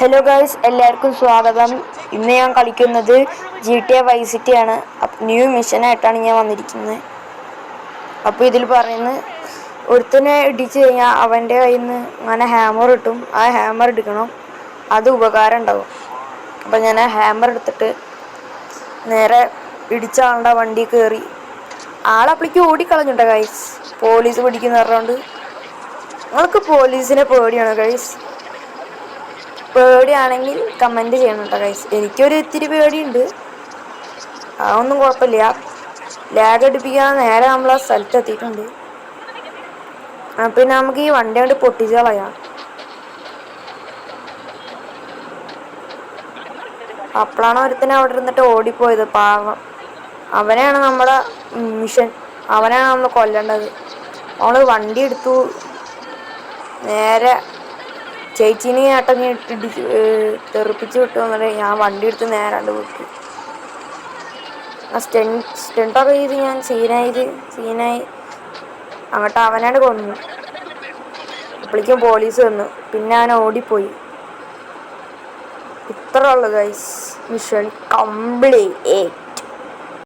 Hello guys, എല്ലാവർക്കും സ്വാഗതം. ഇന്ന് ഞാൻ കളിക്കുന്നത് GTA Vice City ആണ്. ന്യൂ മിഷനായിട്ടാണ് ഞാൻ വന്നിരിക്കുന്നത്. അപ്പോൾ ഇതിൽ പറയുന്നത് ഒരുത്തനെ ഇടിച്ചു കഴിഞ്ഞാൽ അവൻ്റെ കയ്യിൽ നിന്ന് അങ്ങനെ ഹാമർ കിട്ടും. ആ ഹാമർ എടുക്കണം, അത് ഉപകാരം ഉണ്ടാവും. അപ്പോൾ ഞാൻ ആ ഹാമർ എടുത്തിട്ട് നേരെ ഇടിച്ച ആളുടെ വണ്ടി കയറി. ആളപ്പളിക്ക് ഓടിക്കളഞ്ഞിട്ടോ ഗൈസ്, പോലീസ് പിടിക്കുന്ന പറഞ്ഞുകൊണ്ട്. നിങ്ങൾക്ക് പോലീസിനെ പേടിയാണോ ഗൈസ്? പേടിയാണെങ്കിൽ കമൻറ്റ് ചെയ്യണം കേട്ടോ ഗൈസ്. എനിക്കൊരു ഇത്തിരി പേടിയുണ്ട്, അതൊന്നും കുഴപ്പമില്ല. ലാഗ് അടിപ്പിക്കാൻ നേരെ നമ്മൾ ആ സ്ഥലത്ത് എത്തിയിട്ടുണ്ട്. പിന്നെ നമുക്ക് ഈ വണ്ടി കൊണ്ട് പൊട്ടിച്ച് കളയാം. അപ്പോഴാണ് ഒരുത്തനെ അവിടെ ഇരുന്നിട്ട് ഓടിപ്പോയത്. പാവം, അവനെയാണ് നമ്മുടെ മിഷൻ, അവനാണ് നമ്മൾ കൊല്ലേണ്ടത്. നമ്മൾ വണ്ടി എടുത്തു, നേരെ ചേച്ചീനെ ഏട്ടനെ തെറിപ്പിച്ച് വിട്ടു എന്നിട്ട് ഞാൻ വണ്ടി എടുത്ത് നേരാണ്ട് വിട്ടു. സ്റ്റണ്ടൊക്കെ ചെയ്ത് ഞാൻ സീനായി അങ്ങോട്ട് അവനാണ് കൊന്നു. അപ്പോഴേക്കും പോലീസ് വന്നു, പിന്നെ അവൻ ഓടിപ്പോയി. ഇത്ര ഉള്ളു ഗൈസ്, മിഷൻ കംപ്ലീറ്റ്.